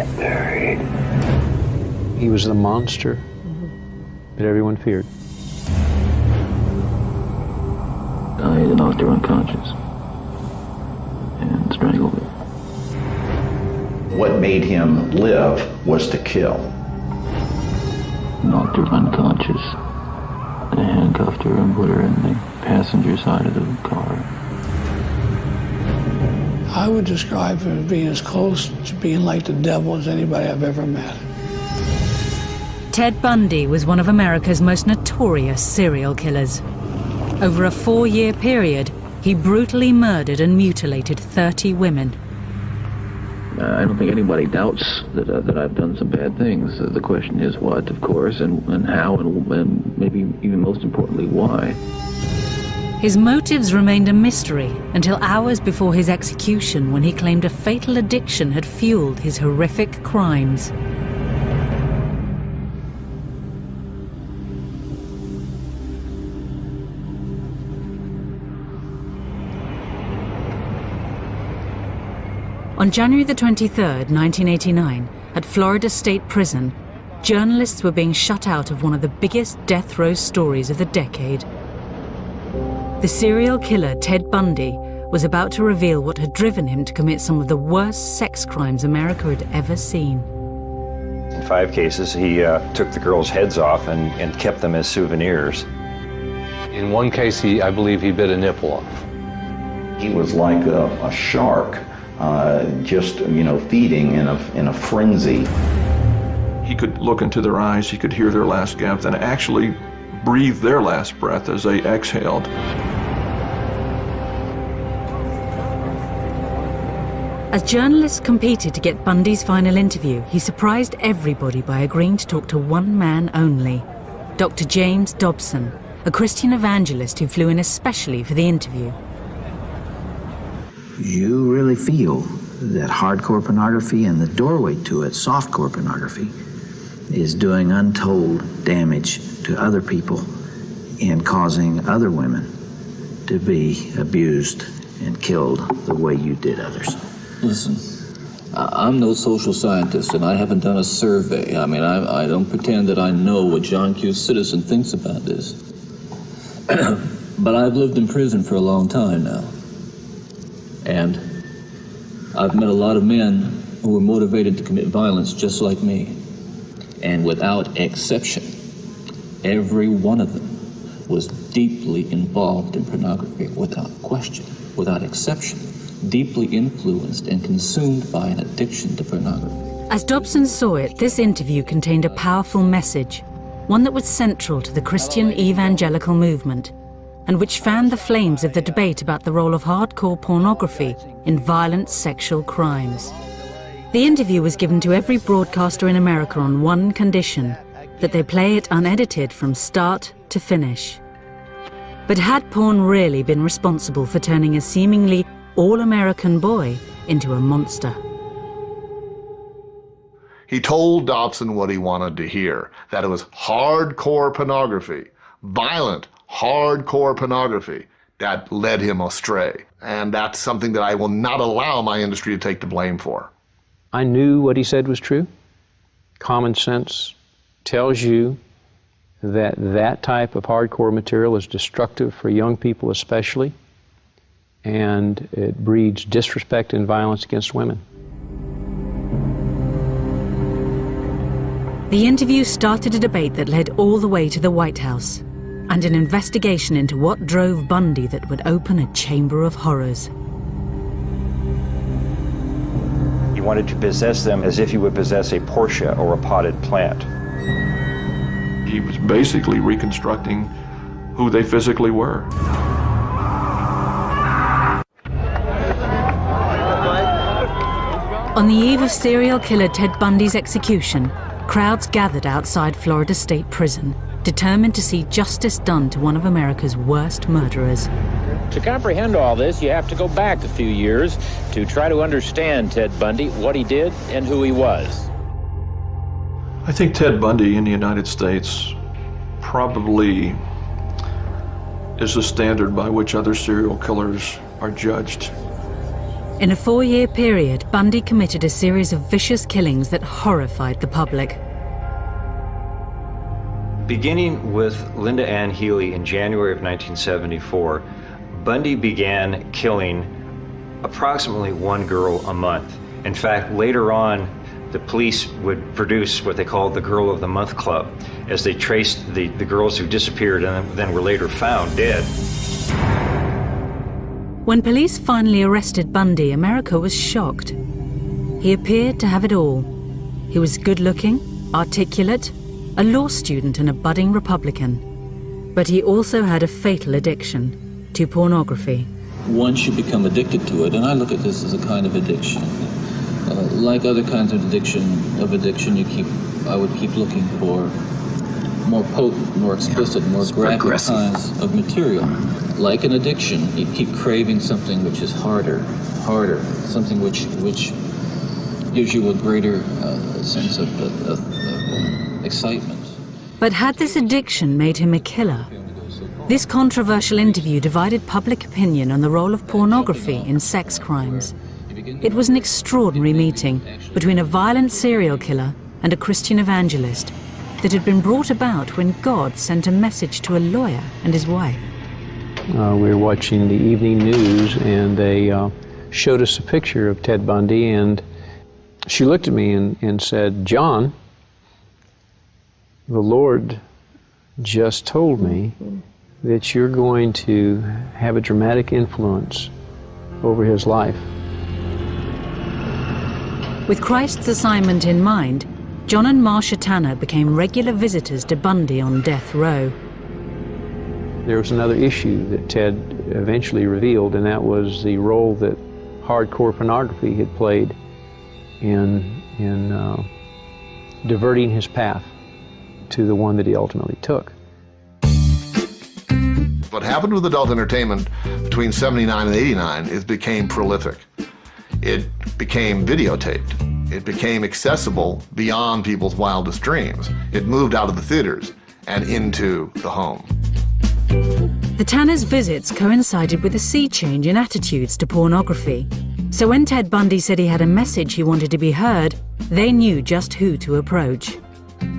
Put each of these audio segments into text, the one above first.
and buried. He was the monster that everyone feared. He knocked her unconscious and strangled her. What made him live was to kill. Knocked her unconscious and handcuffed her and put her in the passenger side of the car. I would describe him as being as close to being like the devil as anybody I've ever met. Ted Bundy was one of America's most notorious serial killers. Over a 4-year period, he brutally murdered and mutilated 30 women. I don't think anybody doubts that I've done some bad things. The question is what, of course, and how, and maybe even most importantly, why. His motives remained a mystery until hours before his execution, when he claimed a fatal addiction had fueled his horrific crimes. On January the 23rd, 1989, at Florida State Prison, journalists were being shut out of one of the biggest death row stories of the decade. The serial killer Ted Bundy was about to reveal what had driven him to commit some of the worst sex crimes America had ever seen. In 5 cases, he took the girls' heads off and kept them as souvenirs. In one case, I believe he bit a nipple off. He was like a shark, just, feeding in a frenzy. He could look into their eyes, he could hear their last gasp, and actually breathe their last breath as they exhaled. As journalists competed to get Bundy's final interview, he surprised everybody by agreeing to talk to one man only, Dr. James Dobson, a Christian evangelist who flew in especially for the interview. You really feel that hardcore pornography and the doorway to it, softcore pornography, is doing untold damage to other people and causing other women to be abused and killed the way you did others. Listen, I'm no social scientist, and I haven't done a survey. I mean, I don't pretend that I know what John Q. Citizen thinks about this. But I've lived in prison for a long time now. And I've met a lot of men who were motivated to commit violence just like me. And without exception, every one of them was deeply involved in pornography, without question, without exception, deeply influenced and consumed by an addiction to pornography. As Dobson saw it, this interview contained a powerful message, one that was central to the Christian evangelical movement, and which fanned the flames of the debate about the role of hardcore pornography in violent sexual crimes. The interview was given to every broadcaster in America on one condition, that they play it unedited from start to finish. But had porn really been responsible for turning a seemingly all-American boy into a monster? He told Dobson what he wanted to hear, that it was hardcore pornography, violent, hardcore pornography, that led him astray. And that's something that I will not allow my industry to take the blame for. I knew what he said was true. Common sense tells you that that type of hardcore material is destructive for young people especially, and it breeds disrespect and violence against women. The interview started a debate that led all the way to the White House, and an investigation into what drove Bundy that would open a chamber of horrors. He wanted to possess them as if you would possess a Porsche or a potted plant. He was basically reconstructing who they physically were. On the eve of serial killer Ted Bundy's execution, crowds gathered outside Florida State Prison, determined to see justice done to one of America's worst murderers. To comprehend all this, you have to go back a few years to try to understand Ted Bundy, what he did, and who he was. I think Ted Bundy in the United States probably is the standard by which other serial killers are judged. In a 4-year period, Bundy committed a series of vicious killings that horrified the public. Beginning with Linda Ann Healy in January of 1974, Bundy began killing approximately one girl a month. In fact, later on, the police would produce what they called the Girl of the Month Club, as they traced the girls who disappeared and then were later found dead. When police finally arrested Bundy, America was shocked. He appeared to have it all. He was good-looking, articulate, a law student and a budding Republican. But he also had a fatal addiction to pornography. Once you become addicted to it, and I look at this as a kind of addiction, like other kinds of addiction, I would keep looking for more potent, more explicit, more graphic kinds of material. Like an addiction, you keep craving something which is harder, something which gives you a greater sense of excitement. But had this addiction made him a killer? This controversial interview divided public opinion on the role of pornography in sex crimes. It was an extraordinary meeting between a violent serial killer and a Christian evangelist that had been brought about when God sent a message to a lawyer and his wife. We were watching the evening news, and they showed us a picture of Ted Bundy, and she looked at me and said, "John, the Lord just told me that you're going to have a dramatic influence over his life." With Christ's assignment in mind, John and Marcia Tanner became regular visitors to Bundy on death row. There was another issue that Ted eventually revealed, and that was the role that hardcore pornography had played in diverting his path to the one that he ultimately took. What happened with adult entertainment between 79 and 89 is became prolific. It became videotaped. It became accessible beyond people's wildest dreams. It moved out of the theaters and into the home. The Tanners' visits coincided with a sea change in attitudes to pornography. So when Ted Bundy said he had a message he wanted to be heard, they knew just who to approach.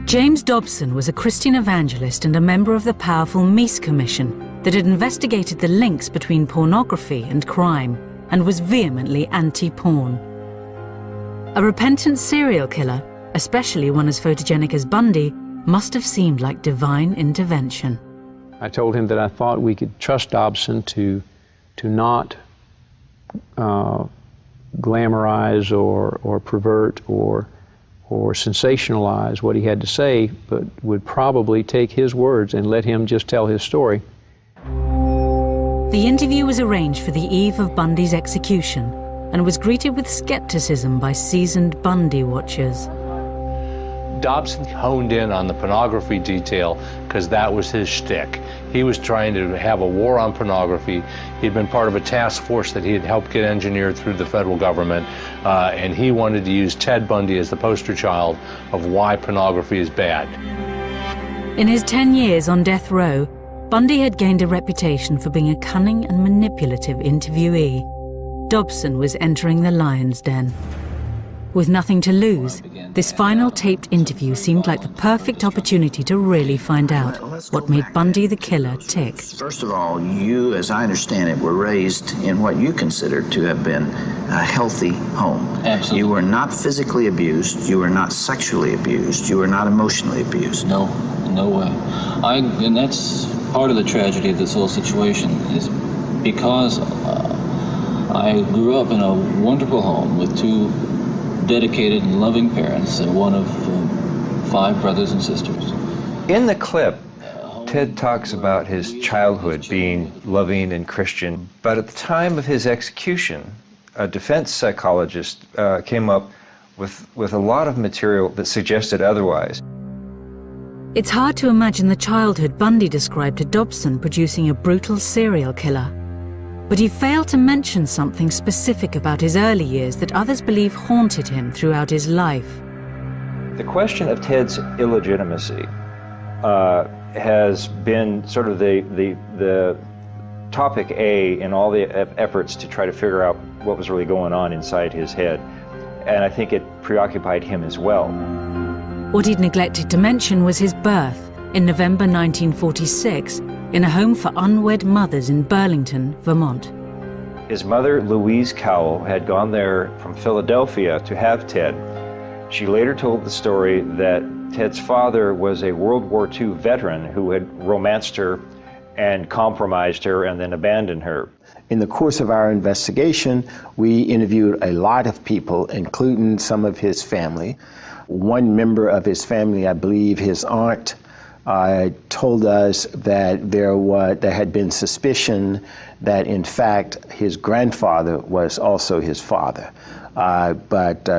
James Dobson was a Christian evangelist and a member of the powerful Meese Commission that had investigated the links between pornography and crime and was vehemently anti-porn. A repentant serial killer, especially one as photogenic as Bundy, must have seemed like divine intervention. I told him that I thought we could trust Dobson to not glamorize or pervert or sensationalize what he had to say, but would probably take his words and let him just tell his story. The interview was arranged for the eve of Bundy's execution and was greeted with skepticism by seasoned Bundy watchers. Dobson honed in on the pornography detail because that was his shtick. He was trying to have a war on pornography. He'd been part of a task force that he had helped get engineered through the federal government, and he wanted to use Ted Bundy as the poster child of why pornography is bad. In his 10 years on death row, Bundy had gained a reputation for being a cunning and manipulative interviewee. Dobson was entering the lion's den. With nothing to lose, this final taped interview seemed like the perfect opportunity to really find out what made Bundy the killer tick. First of all, you, as I understand it, were raised in what you considered to have been a healthy home. Absolutely. You were not physically abused, you were not sexually abused, you were not emotionally abused. No way. And that's part of the tragedy of this whole situation, is because I grew up in a wonderful home with two dedicated and loving parents and one of 5 brothers and sisters. In the clip, Ted talks about his childhood being loving and Christian, but at the time of his execution, a defense psychologist came up with a lot of material that suggested otherwise. It's hard to imagine the childhood Bundy described to Dobson producing a brutal serial killer. But he failed to mention something specific about his early years that others believe haunted him throughout his life. The question of Ted's illegitimacy has been sort of the topic A in all the efforts to try to figure out what was really going on inside his head. And I think it preoccupied him as well. What he'd neglected to mention was his birth in November 1946 in a home for unwed mothers in Burlington, Vermont. His mother, Louise Cowell, had gone there from Philadelphia to have Ted. She later told the story that Ted's father was a World War II veteran who had romanced her and compromised her and then abandoned her. In the course of our investigation, we interviewed a lot of people, including some of his family. One member of his family, I believe his aunt, told us that there had been suspicion that in fact his grandfather was also his father. But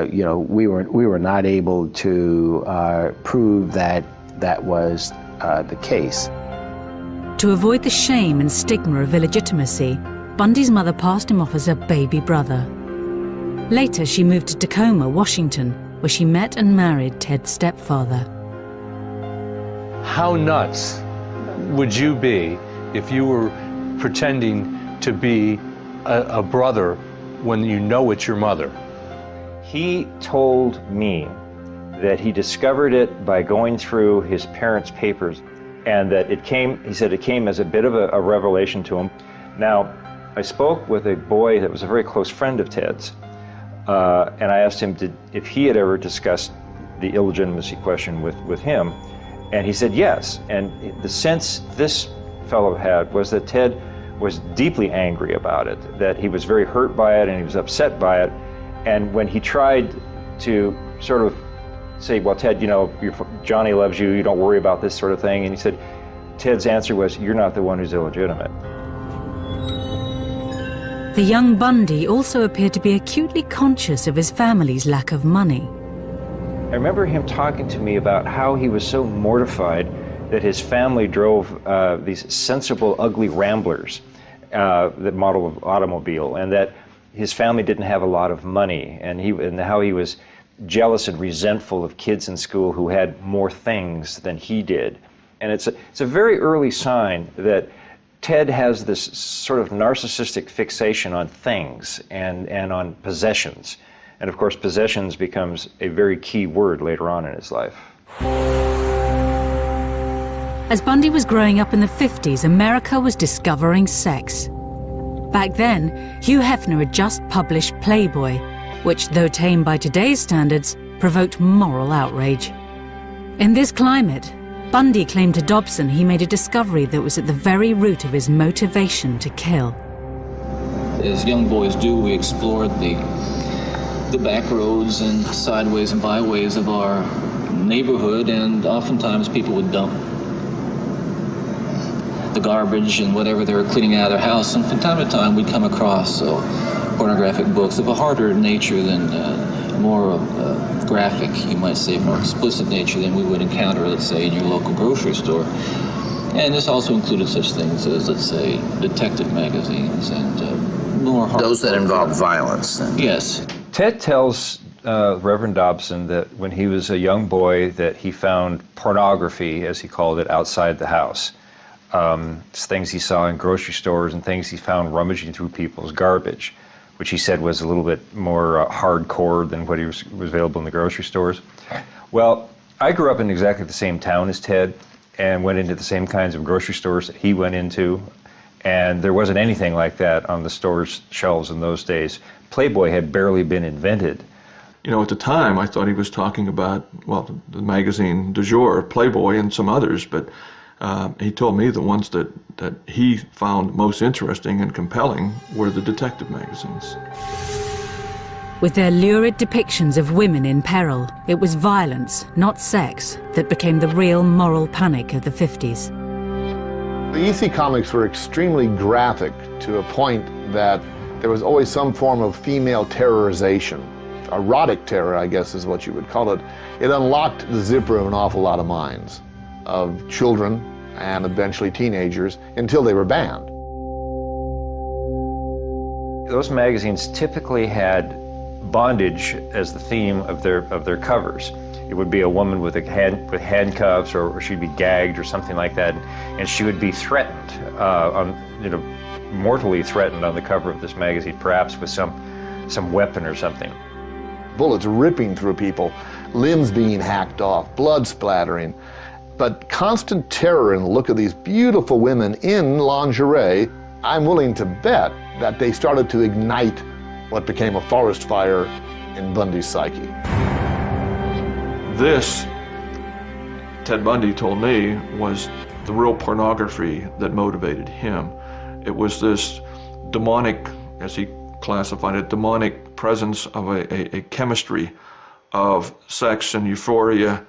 we were not able to prove that that was the case. To avoid the shame and stigma of illegitimacy, Bundy's mother passed him off as a baby brother. Later, she moved to Tacoma, Washington, where she met and married Ted's stepfather. How nuts would you be if you were pretending to be a brother when you know it's your mother? He told me that he discovered it by going through his parents' papers, and that he said it came as a bit of a revelation to him. Now, I spoke with a boy that was a very close friend of Ted's, and I asked him if he had ever discussed the illegitimacy question with him, and he said yes. And the sense this fellow had was that Ted was deeply angry about it, that he was very hurt by it and he was upset by it. And when he tried to sort of say, well, Ted, Johnny loves you, you don't worry about this sort of thing, and he said, Ted's answer was, you're not the one who's illegitimate. The young Bundy also appeared to be acutely conscious of his family's lack of money. I remember him talking to me about how he was so mortified that his family drove these sensible, ugly Ramblers, that model of automobile, and that his family didn't have a lot of money, and how he was jealous and resentful of kids in school who had more things than he did. And it's a very early sign that Ted has this sort of narcissistic fixation on things and on possessions. And of course, possessions becomes a very key word later on in his life. As Bundy was growing up in the 50s, America was discovering sex. Back then, Hugh Hefner had just published Playboy, which, though tame by today's standards, provoked moral outrage. In this climate, Bundy claimed to Dobson he made a discovery that was at the very root of his motivation to kill. As young boys do, we explored the back roads and sideways and byways of our neighborhood, and oftentimes people would dump the garbage and whatever they were cleaning out of their house, and from time to time we'd come across pornographic books of a harder nature than more graphic, you might say, more explicit nature than we would encounter, let's say, in your local grocery store. And this also included such things as, let's say, detective magazines and more hard. Those that involve violence. Yes. Ted tells Reverend Dobson that when he was a young boy that he found pornography, as he called it, outside the house. Things he saw in grocery stores and things he found rummaging through people's garbage, which he said was a little bit more hardcore than what was available in the grocery stores. Well, I grew up in exactly the same town as Ted and went into the same kinds of grocery stores that he went into, and there wasn't anything like that on the store's shelves in those days. Playboy had barely been invented. At the time, I thought he was talking about, well, the magazine du jour, Playboy, and some others, but he told me the ones that he found most interesting and compelling were the detective magazines. With their lurid depictions of women in peril, it was violence, not sex, that became the real moral panic of the 50s. The EC comics were extremely graphic to a point that there was always some form of female terrorization. Erotic terror, I guess is what you would call it. It unlocked the zipper of an awful lot of minds, of children and eventually teenagers, until they were banned. Those magazines typically had bondage as the theme of their covers. It would be a woman with handcuffs, or she'd be gagged or something like that, and she would be threatened, mortally threatened on the cover of this magazine, perhaps with some some weapon or something. Bullets ripping through people, limbs being hacked off, blood splattering. But constant terror in the look of these beautiful women in lingerie, I'm willing to bet that they started to ignite what became a forest fire in Bundy's psyche. This, Ted Bundy told me, was the real pornography that motivated him. It was this demonic, as he classified it, demonic presence of a chemistry of sex and euphoria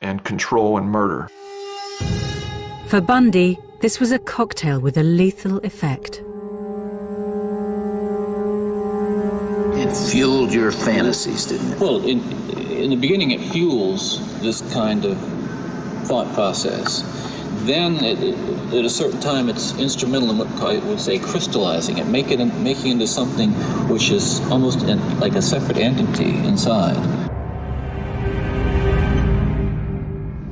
and control and murder. For Bundy, this was a cocktail with a lethal effect. It fueled your fantasies, didn't it? Well, in the beginning, it fuels this kind of thought process. Then, at a certain time, it's instrumental in what I would say crystallizing it, making into something which is almost like a separate entity inside.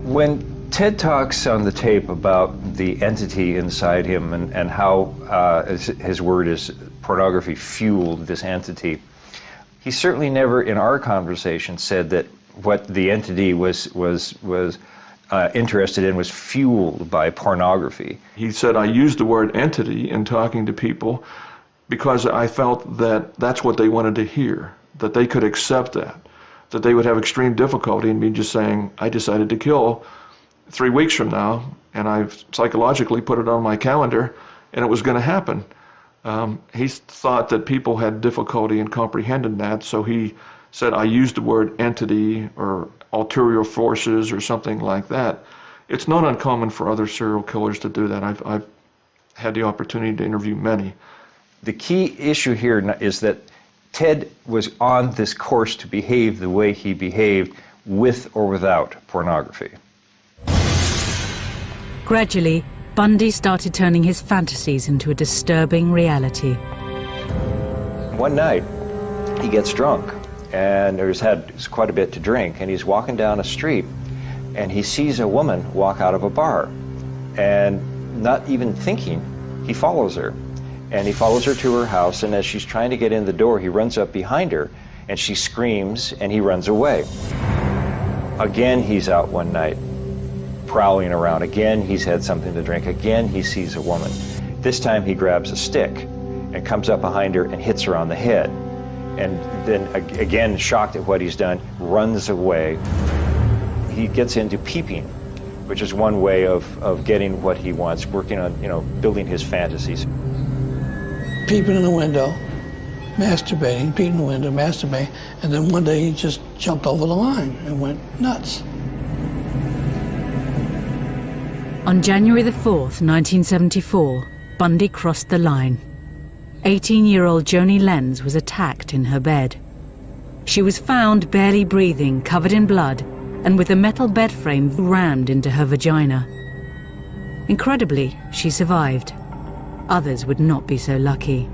When Ted talks on the tape about the entity inside him and how his word is pornography fueled this entity, he certainly never in our conversation said that what the entity was interested in was fueled by pornography. He said, I used the word entity in talking to people because I felt that that's what they wanted to hear, that they could accept that they would have extreme difficulty in me just saying, I decided to kill 3 weeks from now, and I've psychologically put it on my calendar, and it was going to happen. He thought that people had difficulty in comprehending that, so he said, I used the word entity or ulterior forces or something like that. It's not uncommon for other serial killers to do that. I've had the opportunity to interview many. The key issue here is that Ted was on this course to behave the way he behaved with or without pornography. Gradually, Bundy started turning his fantasies into a disturbing reality. One night, he gets drunk, and he's had quite a bit to drink, and he's walking down a street, and he sees a woman walk out of a bar, and not even thinking, he follows her. And he follows her to her house, and as she's trying to get in the door, he runs up behind her, and she screams, and he runs away. Again, he's out one night, prowling around. Again, he's had something to drink. Again, he sees a woman. This time, he grabs a stick and comes up behind her and hits her on the head. And then, again, shocked at what he's done, runs away. He gets into peeping, which is one way of getting what he wants, working on, building his fantasies. Peeping in the window, masturbating, peeping in the window, masturbating, and then one day he just jumped over the line and went nuts. On January the 4th, 1974, Bundy crossed the line. 18-year-old Joni Lenz was attacked in her bed. She was found barely breathing, covered in blood, and with a metal bed frame rammed into her vagina. Incredibly, she survived. Others would not be so lucky.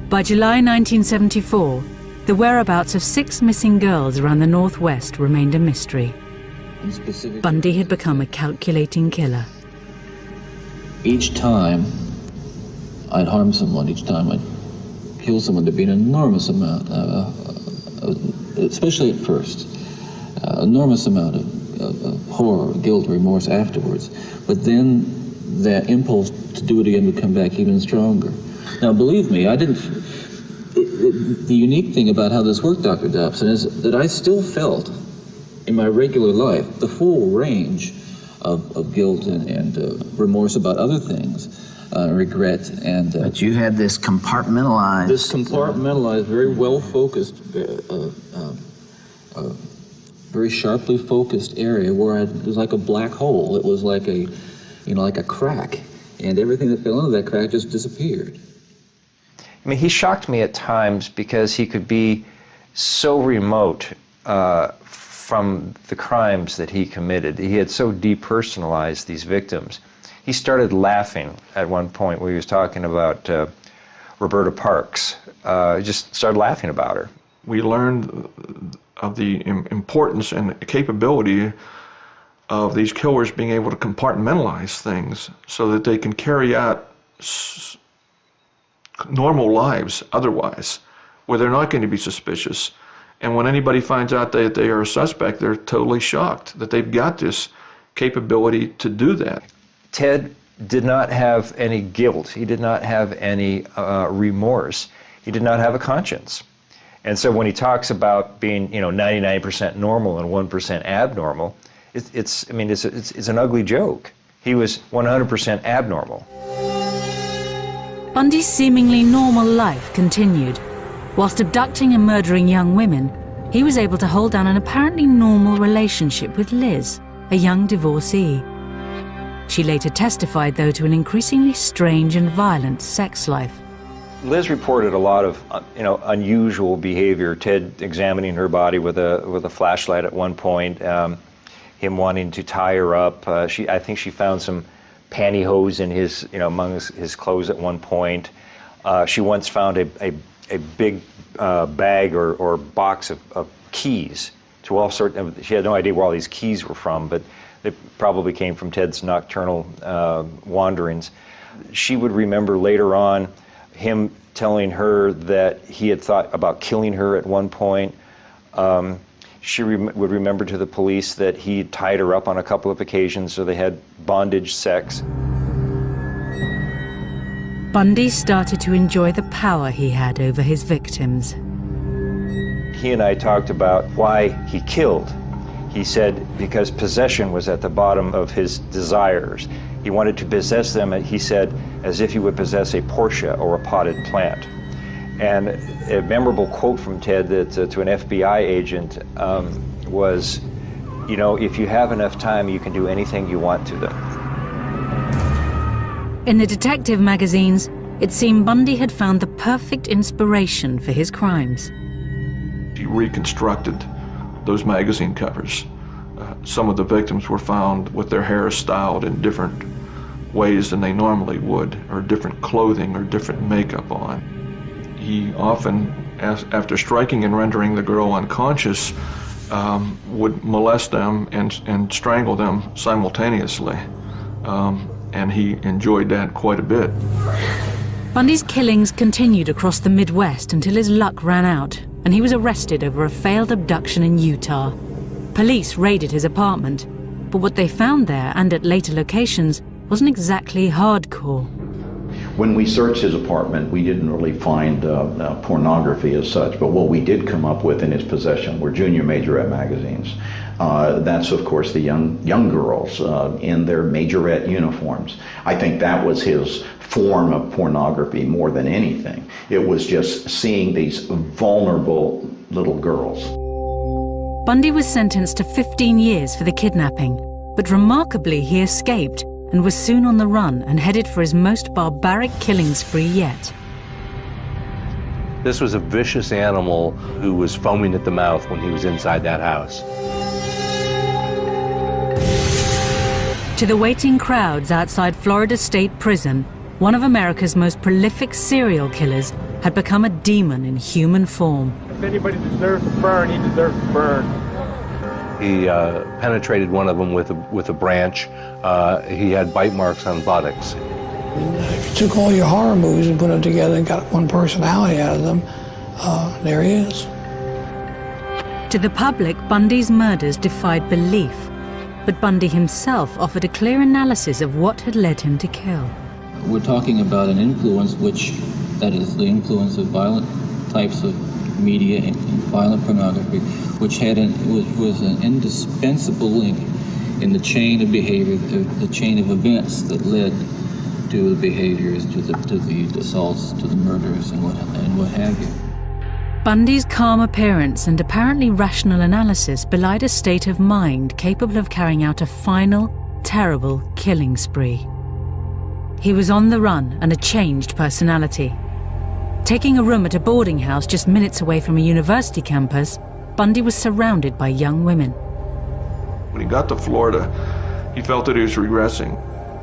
By July 1974, the whereabouts of 6 missing girls around the Northwest remained a mystery. Bundy had become a calculating killer. Each time I'd harm someone, each time I'd kill someone, there'd be an enormous amount, especially at first, enormous amount of horror, guilt, remorse afterwards. But then that impulse to do it again would come back even stronger. Now, believe me, the unique thing about how this worked, Dr. Dobson, is that I still felt in my regular life the full range of guilt and remorse about other things, regret and... But you had this compartmentalized... This compartmentalized, very well-focused, very sharply focused area where it was like a black hole. It was like a, like a crack, and everything that fell into that crack just disappeared. I mean, he shocked me at times because he could be so remote from the crimes that he committed. He had so depersonalized these victims. He started laughing at one point when he was talking about Roberta Parks. He just started laughing about her. We learned of the importance and capability of these killers being able to compartmentalize things so that they can carry out normal lives otherwise where they're not going to be suspicious. And when anybody finds out that they are a suspect, they're totally shocked that they've got this capability to do that. Ted did not have any guilt. He did not have any remorse. He did not have a conscience. And so when he talks about being, 99% normal and 1% abnormal, it's an ugly joke. He was 100% abnormal. Bundy's seemingly normal life continued. Whilst abducting and murdering young women, he was able to hold down an apparently normal relationship with Liz, a young divorcee. She later testified, though, to an increasingly strange and violent sex life. Liz reported a lot of, unusual behavior. Ted examining her body with a flashlight at one point, him wanting to tie her up. I think she found some pantyhose in his, among his clothes at one point. She once found a big bag or box of keys to all sorts of. She had no idea where all these keys were from, but they probably came from Ted's nocturnal wanderings. She would remember later on him telling her that he had thought about killing her at one point. She would remember to the police that he tied her up on a couple of occasions, so they had bondage sex. Bundy started to enjoy the power he had over his victims. He and I talked about why he killed. He said because possession was at the bottom of his desires. He wanted to possess them, he said, as if he would possess a Porsche or a potted plant. And a memorable quote from Ted that to an FBI agent was, if you have enough time, you can do anything you want to them. In the detective magazines, it seemed Bundy had found the perfect inspiration for his crimes. He reconstructed those magazine covers. Some of the victims were found with their hair styled in different ways than they normally would, or different clothing or different makeup on. He often, after striking and rendering the girl unconscious, would molest them and strangle them simultaneously. And he enjoyed that quite a bit. Bundy's killings continued across the Midwest until his luck ran out, and he was arrested over a failed abduction in Utah. Police raided his apartment, but what they found there and at later locations wasn't exactly hardcore. When we searched his apartment, we didn't really find pornography as such, but what we did come up with in his possession were junior majorette magazines. That's, of course, the young girls in their majorette uniforms. I think that was his form of pornography more than anything. It was just seeing these vulnerable little girls. Bundy was sentenced to 15 years for the kidnapping, but remarkably he escaped and was soon on the run and headed for his most barbaric killing spree yet. This was a vicious animal who was foaming at the mouth when he was inside that house. To the waiting crowds outside Florida State Prison, one of America's most prolific serial killers had become a demon in human form. If anybody deserves to burn, he deserves to burn. He penetrated one of them with a branch. He had bite marks on buttocks. If you took all your horror movies and put them together and got one personality out of them, there he is. To the public, Bundy's murders defied belief, but Bundy himself offered a clear analysis of what had led him to kill. We're talking about an influence that is the influence of violent types of media and violent pornography, which was an indispensable link in the chain of behavior, the chain of events that led to the behaviors, to the assaults, to the murders, and what have you. Bundy's calm appearance and apparently rational analysis belied a state of mind capable of carrying out a final, terrible killing spree. He was on the run and a changed personality. Taking a room at a boarding house just minutes away from a university campus, Bundy was surrounded by young women. When he got to Florida, he felt that he was regressing.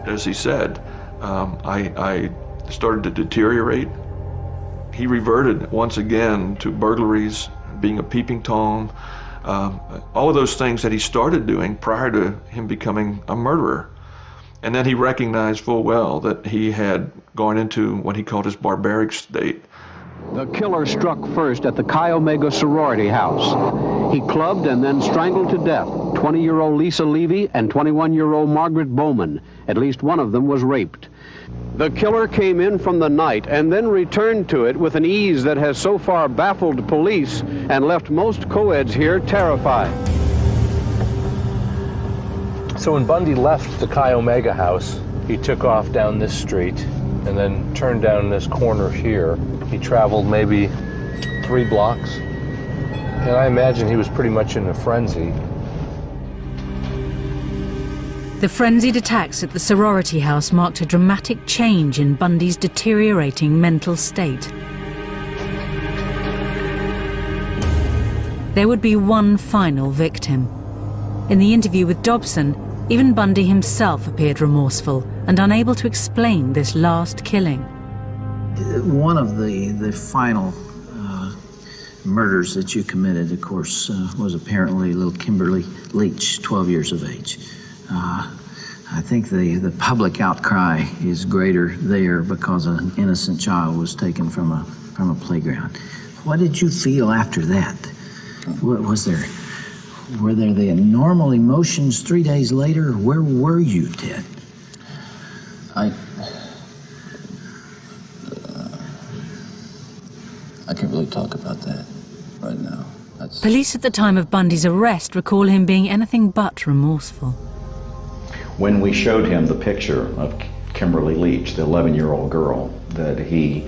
As he said, I started to deteriorate. He reverted once again to burglaries, being a peeping Tom, all of those things that he started doing prior to him becoming a murderer. And then he recognized full well that he had gone into what he called his barbaric state. The killer struck first at the Chi Omega sorority house. He clubbed and then strangled to death 20-year-old Lisa Levy and 21-year-old Margaret Bowman. At least one of them was raped. The killer came in from the night and then returned to it with an ease that has so far baffled police and left most co-eds here terrified. So when Bundy left the Chi Omega house, he took off down this street and then turned down this corner here. He traveled maybe 3 blocks, and I imagine he was pretty much in a frenzy. The frenzied attacks at the sorority house marked a dramatic change in Bundy's deteriorating mental state. There would be one final victim. In the interview with Dobson, even Bundy himself appeared remorseful and unable to explain this last killing. One of the final murders that you committed, of course, was apparently little Kimberly Leach, 12 years of age. I think the public outcry is greater there because an innocent child was taken from a playground. What did you feel after that? Were there the normal emotions 3 days later? Where were you, Ted? I can't really talk about that right now. Police at the time of Bundy's arrest recall him being anything but remorseful. When we showed him the picture of Kimberly Leach, the 11-year-old girl that he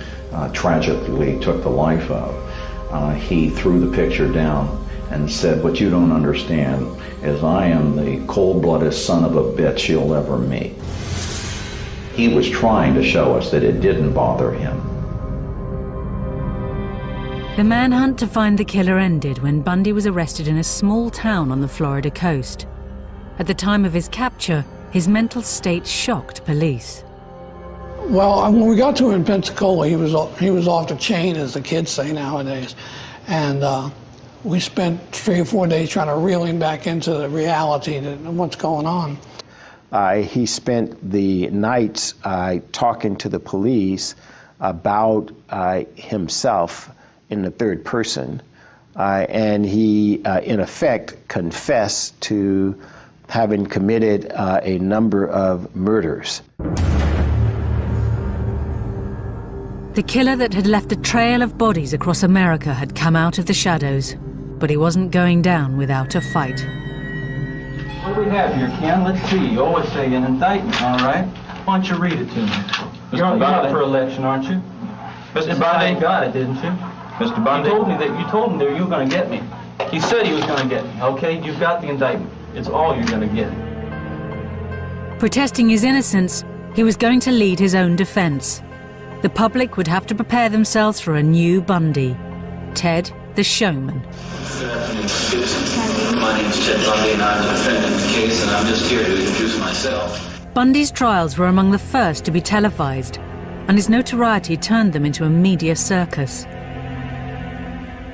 tragically took the life of, he threw the picture down and said, "What you don't understand is I am the cold-blooded son of a bitch you'll ever meet." He was trying to show us that it didn't bother him. The manhunt to find the killer ended when Bundy was arrested in a small town on the Florida coast. At the time of his capture, his mental state shocked police. Well, when we got to him in Pensacola, he was off the chain, as the kids say nowadays. And we spent 3 or 4 days trying to reel him back into the reality of what's going on. He spent the nights talking to the police about himself in the third person, and he, in effect, confessed to having committed a number of murders. The killer that had left a trail of bodies across America had come out of the shadows, but he wasn't going down without a fight. What do we have here, Ken? Let's see. Oh, it's an indictment, all right. Why don't you read it to me? You're up for election, aren't you? Mr. Bundy? You got it, didn't you? Mr. Bundy? You told him that you were going to get me. He said he was going to get me, okay? You've got the indictment. It's all you're going to get. Protesting his innocence, he was going to lead his own defense. The public would have to prepare themselves for a new Bundy. Ted, the showman. Good afternoon, citizens. My name is Ted Bundy, and I'm the defendant in the case, and I'm just here to introduce myself. Bundy's trials were among the first to be televised, and his notoriety turned them into a media circus.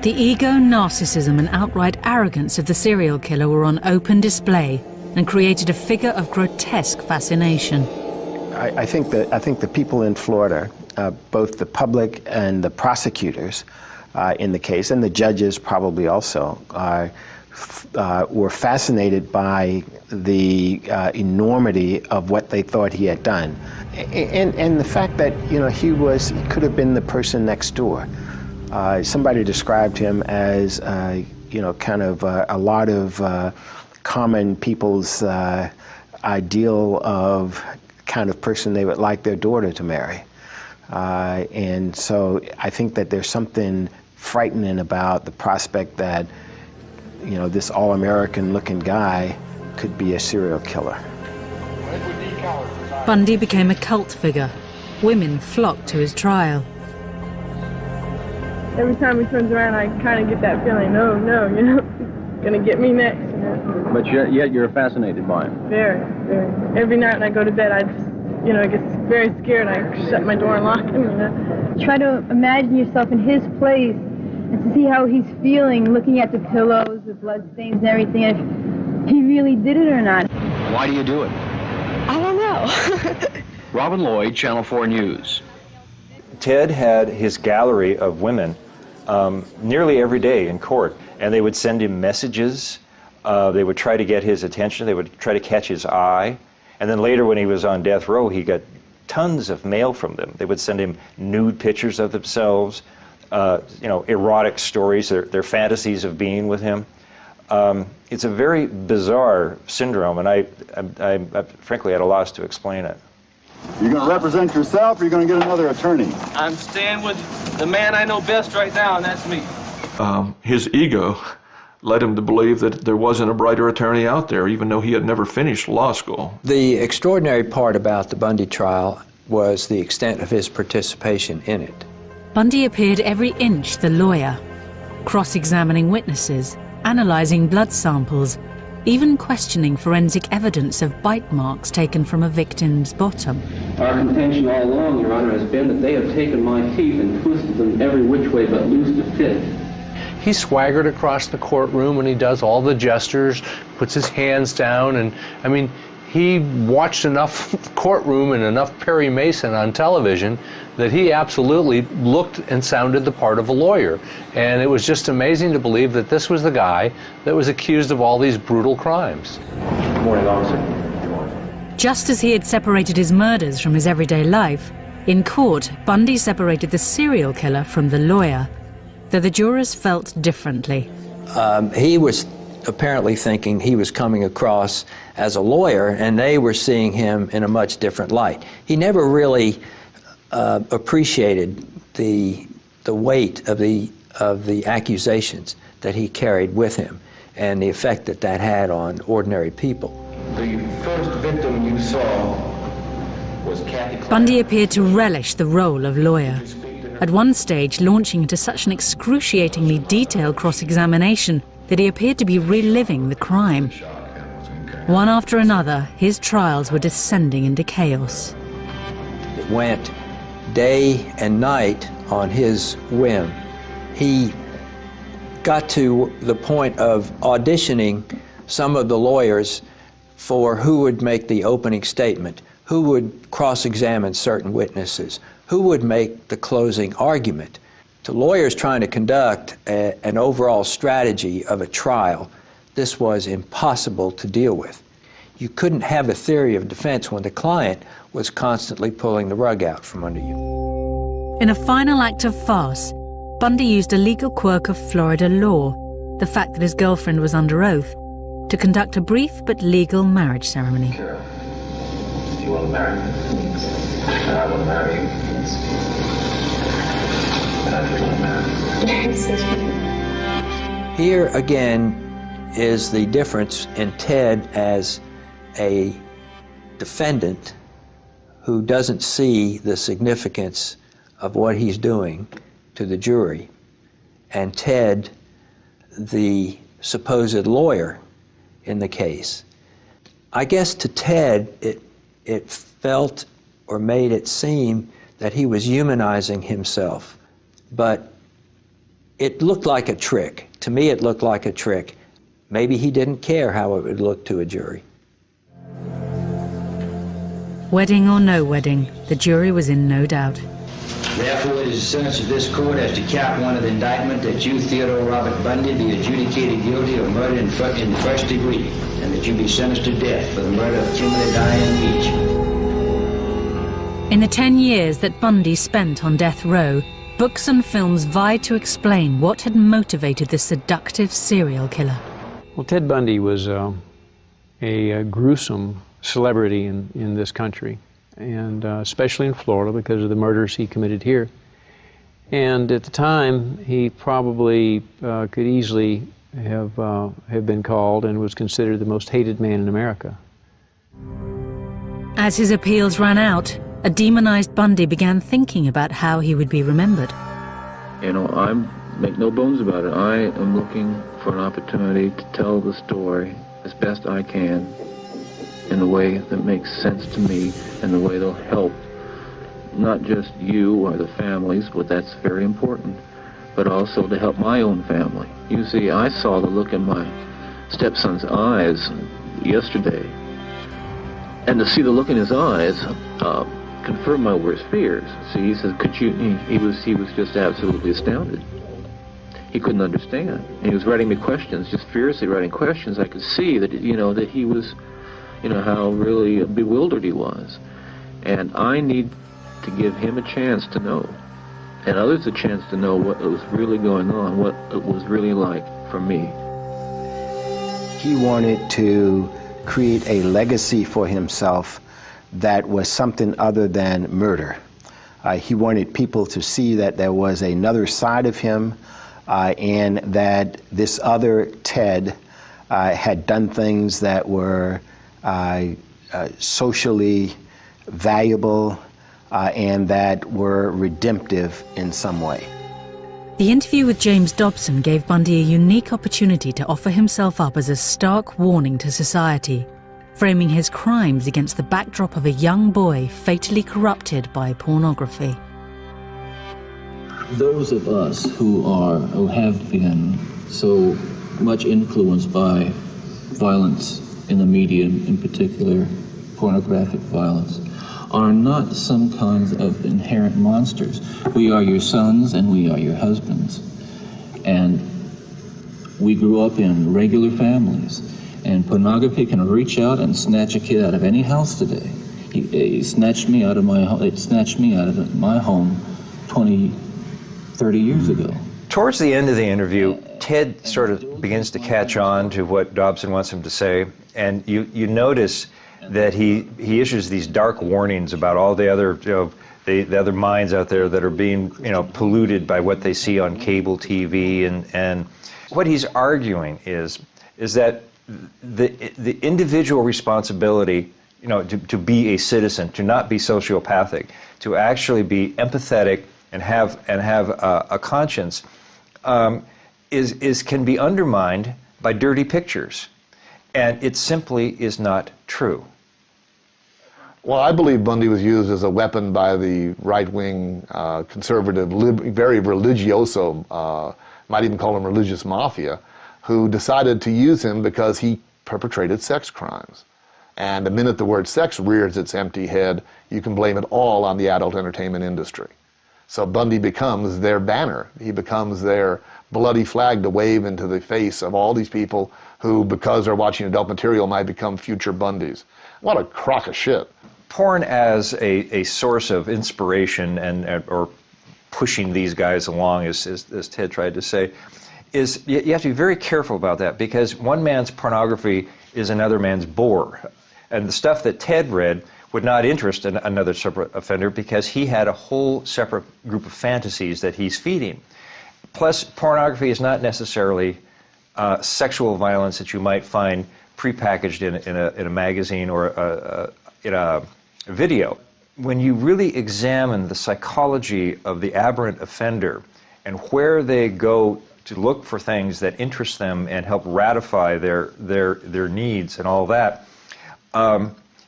The ego, narcissism, and outright arrogance of the serial killer were on open display and created a figure of grotesque fascination. I think the people in Florida, both the public and the prosecutors in the case, and the judges probably also, were fascinated by the enormity of what they thought he had done, and the fact that he could have been the person next door. Somebody described him as kind of a lot of common people's ideal of kind of person they would like their daughter to marry. And so I think that there's something frightening about the prospect that, this all-American looking guy could be a serial killer. Bundy became a cult figure. Women flocked to his trial. Every time he turns around, I kind of get that feeling, no, gonna get me next. But yet you're fascinated by him. Very, very. Every night when I go to bed, I just, I get very scared. I shut my door and lock him, Try to imagine yourself in his place and to see how he's feeling, looking at the pillows, the bloodstains and everything, if he really did it or not. Why do you do it? I don't know. Robin Lloyd, Channel 4 News. Ted had his gallery of women nearly every day in court, and they would send him messages. They would try to get his attention. They would try to catch his eye. And then later when he was on death row, he got tons of mail from them. They would send him nude pictures of themselves, erotic stories, their fantasies of being with him. It's a very bizarre syndrome, and I frankly at a loss to explain it. You're going to represent yourself, or you're going to get another attorney? I'm staying with the man I know best right now, and that's me. His ego led him to believe that there wasn't a brighter attorney out there, even though he had never finished law school. The extraordinary part about the Bundy trial was the extent of his participation in it. Bundy appeared every inch the lawyer, cross-examining witnesses, analysing blood samples, even questioning forensic evidence of bite marks taken from a victim's bottom. Our contention all along, Your Honor, has been that they have taken my feet and twisted them every which way but loose to fit. He swaggered across the courtroom and he does all the gestures, puts his hands down, and I mean, he watched enough courtroom and enough Perry Mason on television that he absolutely looked and sounded the part of a lawyer. And it was just amazing to believe that this was the guy that was accused of all these brutal crimes. Good morning, officer. Good morning. Just as he had separated his murders from his everyday life, in court, Bundy separated the serial killer from the lawyer, though the jurors felt differently. He was apparently thinking he was coming across as a lawyer, and they were seeing him in a much different light. He never really appreciated the weight of the accusations that he carried with him and the effect that that had on ordinary people. The first victim you saw was Kathy. Bundy appeared to relish the role of lawyer, at one stage launching into such an excruciatingly detailed cross-examination that he appeared to be reliving the crime. One after another, his trials were descending into chaos. It went day and night on his whim. He got to the point of auditioning some of the lawyers for who would make the opening statement, who would cross-examine certain witnesses, who would make the closing argument. To lawyers trying to conduct an overall strategy of a trial, this was impossible to deal with. You couldn't have a theory of defense when the client was constantly pulling the rug out from under you. In a final act of farce, Bundy used a legal quirk of Florida law, the fact that his girlfriend was under oath, to conduct a brief but legal marriage ceremony. Sure. Do you want to marry me? I want to marry you. And I just want to marry you. Here again is the difference in Ted as a defendant who doesn't see the significance of what he's doing to the jury, and Ted, the supposed lawyer in the case. I guess to Ted, it felt or made it seem that he was humanizing himself, but it looked like a trick. To me, it looked like a trick. Maybe he didn't care how it would look to a jury. Wedding or no wedding, the jury was in no doubt. Therefore, it is the sentence of this court as to count one of the indictment that you, Theodore Robert Bundy, be adjudicated guilty of murder in the first degree, and that you be sentenced to death for the murder of Kimberly Diane Beach. In the 10 years that Bundy spent on death row, books and films vied to explain what had motivated the seductive serial killer. Well, Ted Bundy was a gruesome celebrity in this country, and especially in Florida because of the murders he committed here. And at the time, he probably could easily have been called and was considered the most hated man in America. As his appeals ran out, a demonized Bundy began thinking about how he would be remembered. You know, I make no bones about it. I am looking for an opportunity to tell the story as best I can in a way that makes sense to me and the way that'll help not just you or the families, but that's very important, but also to help my own family. You see, I saw the look in my stepson's eyes yesterday, and to see the look in his eyes, confirmed my worst fears. See, he says, could you, he was just absolutely astounded. He couldn't understand. And he was writing me questions, just furiously writing questions. I could see that, that he was, how really bewildered he was. And I need to give him a chance to know, and others a chance to know what was really going on, what it was really like for me. He wanted to create a legacy for himself that was something other than murder. He wanted people to see that there was another side of him, and that this other Ted had done things that were socially valuable and that were redemptive in some way. The interview with James Dobson gave Bundy a unique opportunity to offer himself up as a stark warning to society, framing his crimes against the backdrop of a young boy fatally corrupted by pornography. Those of us who have been so much influenced by violence in the media, in particular pornographic violence, are not some kinds of inherent monsters. We are your sons and we are your husbands. And we grew up in regular families. And pornography can reach out and snatch a kid out of any house today. It snatched me out of my home 20, 30 years ago. Towards the end of the interview, Ted sort of begins to catch on to what Dobson wants him to say, and you notice that he issues these dark warnings about all the other the other minds out there that are being polluted by what they see on cable TV, and what he's arguing is that the individual responsibility to be a citizen, to not be sociopathic, to actually be empathetic and have a conscience, can be undermined by dirty pictures, and it simply is not true. Well, I believe Bundy was used as a weapon by the right-wing, conservative, very religioso, might even call him religious mafia, who decided to use him because he perpetrated sex crimes. And the minute the word sex rears its empty head, you can blame it all on the adult entertainment industry. So Bundy becomes their banner. He becomes their bloody flag to wave into the face of all these people who, because they're watching adult material, might become future Bundys. What a crock of shit. Porn as a source of inspiration or pushing these guys along, as Ted tried to say, is you have to be very careful about that, because one man's pornography is another man's bore. And the stuff that Ted read would not interest another separate offender because he had a whole separate group of fantasies that he's feeding. Plus, pornography is not necessarily sexual violence that you might find prepackaged in a magazine or in a video. When you really examine the psychology of the aberrant offender and where they go to look for things that interest them and help ratify their needs and all that,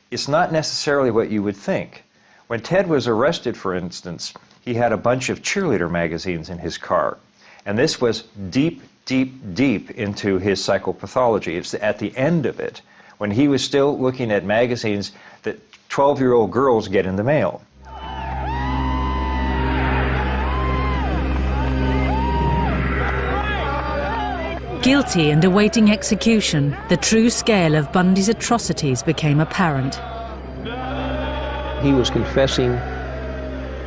it's not necessarily what you would think. When Ted was arrested, for instance, he had a bunch of cheerleader magazines in his car. And this was deep, deep, deep into his psychopathology. It's at the end of it, when he was still looking at magazines that 12-year-old girls get in the mail. Guilty and awaiting execution, the true scale of Bundy's atrocities became apparent. He was confessing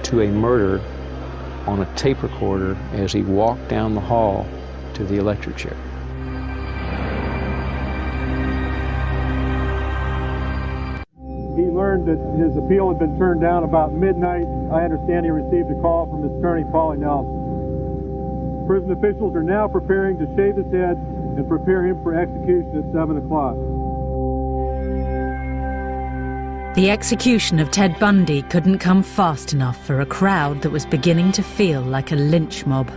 to a murder on a tape recorder as he walked down the hall to the electric chair. He learned that his appeal had been turned down about midnight. I understand he received a call from his attorney, Paulie Nelson. Prison officials are now preparing to shave his head and prepare him for execution at 7 o'clock. The execution of Ted Bundy couldn't come fast enough for a crowd that was beginning to feel like a lynch mob.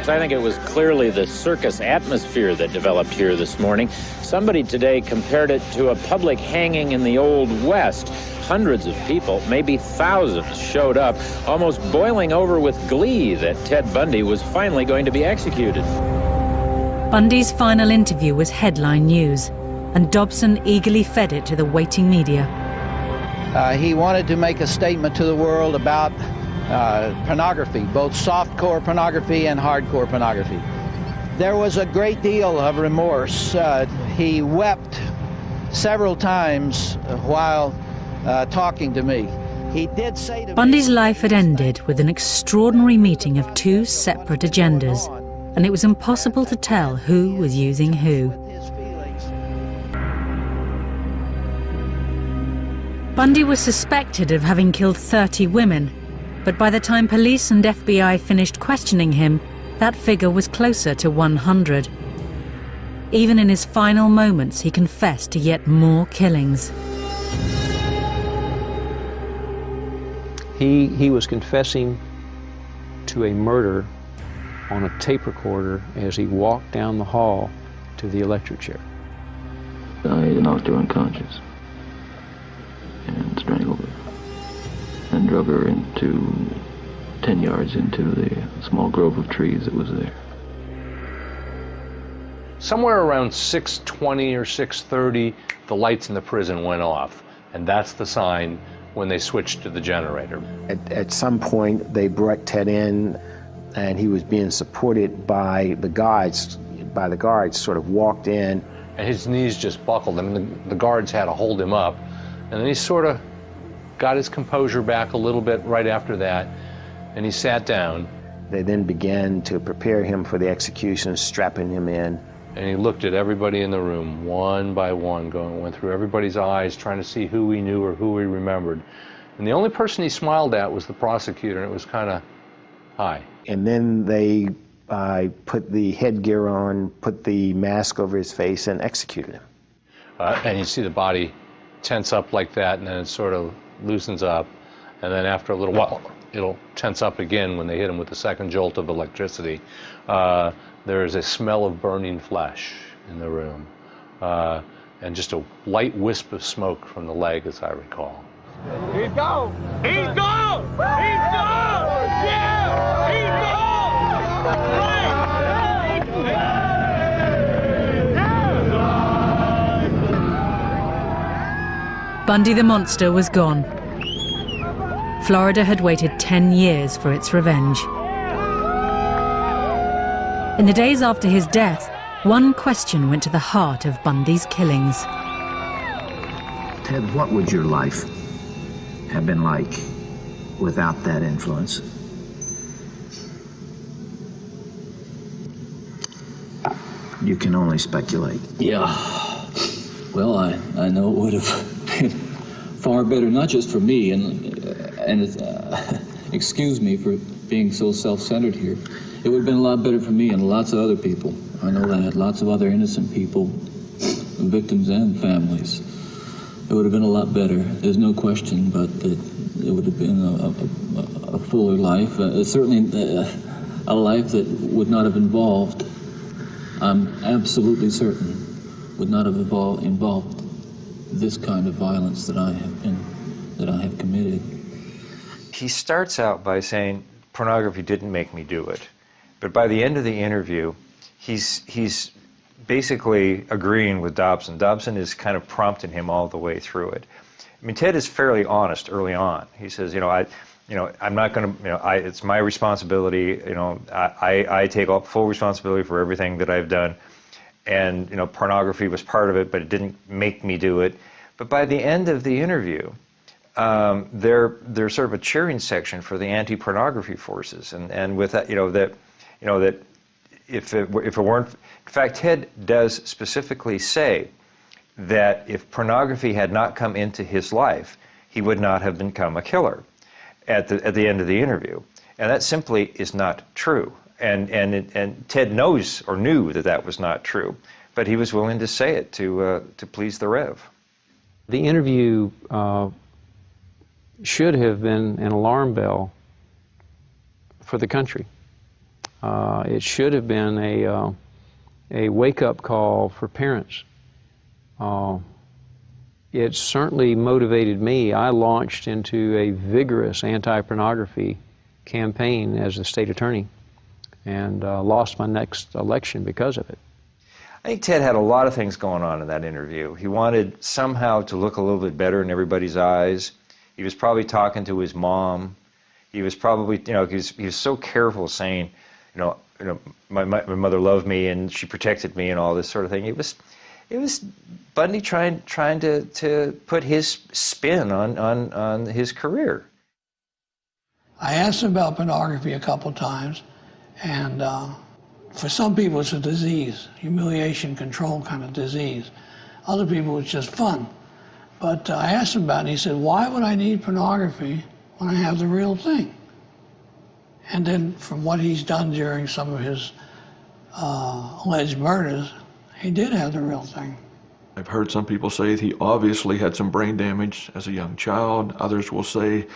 I think it was clearly the circus atmosphere that developed here this morning. Somebody today compared it to a public hanging in the Old West. Hundreds of people, maybe thousands, showed up, almost boiling over with glee that Ted Bundy was finally going to be executed. Bundy's final interview was headline news, and Dobson eagerly fed it to the waiting media. He wanted to make a statement to the world about pornography, both softcore pornography and hardcore pornography. There was a great deal of remorse. He wept several times while talking to me. He did say to Bundy's life had ended with an extraordinary meeting of two separate agendas, and it was impossible to tell who was using who. Bundy was suspected of having killed 30 women, but by the time police and FBI finished questioning him, that figure was closer to 100. Even in his final moments, he confessed to yet more killings. He was confessing to a murder on a tape recorder as he walked down the hall to the electric chair. I knocked her unconscious and strangled her and drug her into 10 yards into the small grove of trees that was there. Somewhere around 6:20 or 6:30, the lights in the prison went off, and that's the sign when they switched to the generator. At some point, they brought Ted in, and he was being supported by the guards. Sort of walked in. And his knees just buckled. I mean, the guards had to hold him up. And then he sort of got his composure back a little bit right after that, and he sat down. They then began to prepare him for the execution, strapping him in. And he looked at everybody in the room, one by one, went through everybody's eyes, trying to see who he knew or who he remembered. And the only person he smiled at was the prosecutor, and it was kind of, hi. And then they put the headgear on, put the mask over his face, and executed him. And you see the body tense up like that, and then it sort of loosens up, and then after a little while it'll tense up again when they hit him with the second jolt of electricity. There is a smell of burning flesh in the room, and just a light wisp of smoke from the leg, as I recall. He's gone! He's gone! He's gone! Yeah! He's gone! Bundy the monster was gone. Florida had waited 10 years for its revenge. In the days after his death, one question went to the heart of Bundy's killings. Ted, what would your life have been like without that influence? You can only speculate. Yeah. Well, I know it would have been far better, not just for me, and excuse me for being so self-centered here. It would have been a lot better for me and lots of other people. I know that, lots of other innocent people, victims and families. It would have been a lot better. There's no question, but it would have been a fuller life. Certainly a life that would not have involved, I'm absolutely certain, would not have involved this kind of violence that I have committed. He starts out by saying, pornography didn't make me do it. But by the end of the interview, he's basically agreeing with Dobson. Dobson is kind of prompting him all the way through it. I mean, Ted is fairly honest early on. He says, I'm not going to, it's my responsibility, I take full responsibility for everything that I've done. And, pornography was part of it, but it didn't make me do it. But by the end of the interview, there's sort of a cheering section for the anti-pornography forces. And with that, that if it weren't, in fact, Ted does specifically say that if pornography had not come into his life, he would not have become a killer at the end of the interview. And that simply is not true. And Ted knew that was not true, but he was willing to say it to please the Rev. The interview should have been an alarm bell for the country. It should have been a wake-up call for parents. It certainly motivated me. I launched into a vigorous anti-pornography campaign as the state attorney and lost my next election because of it. I think Ted had a lot of things going on in that interview. He wanted somehow to look a little bit better in everybody's eyes. He was probably talking to his mom. He was probably, he was so careful saying, my mother loved me and she protected me and all this sort of thing. It was Bundy trying to put his spin on his career. I asked him about pornography a couple times, and for some people it's a disease, humiliation control kind of disease. Other people it's just fun. But I asked him about it, and he said, why would I need pornography when I have the real thing? And then from what he's done during some of his alleged murders, he did have the real thing. I've heard some people say he obviously had some brain damage as a young child. Others will say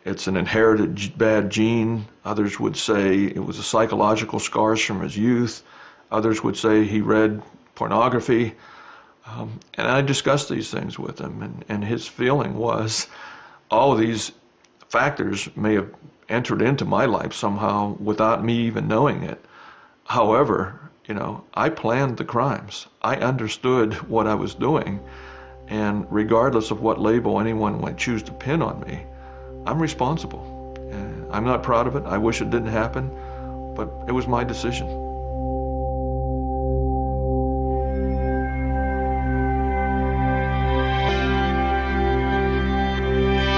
it's an inherited bad gene. Others would say it was a psychological scars from his youth. Others would say he read pornography. And I discussed these things with him, and his feeling was all of these factors may have entered into my life somehow without me even knowing it. However, I planned the crimes. I understood what I was doing, and regardless of what label anyone might choose to pin on me, I'm responsible. I'm not proud of it. I wish it didn't happen, but it was my decision.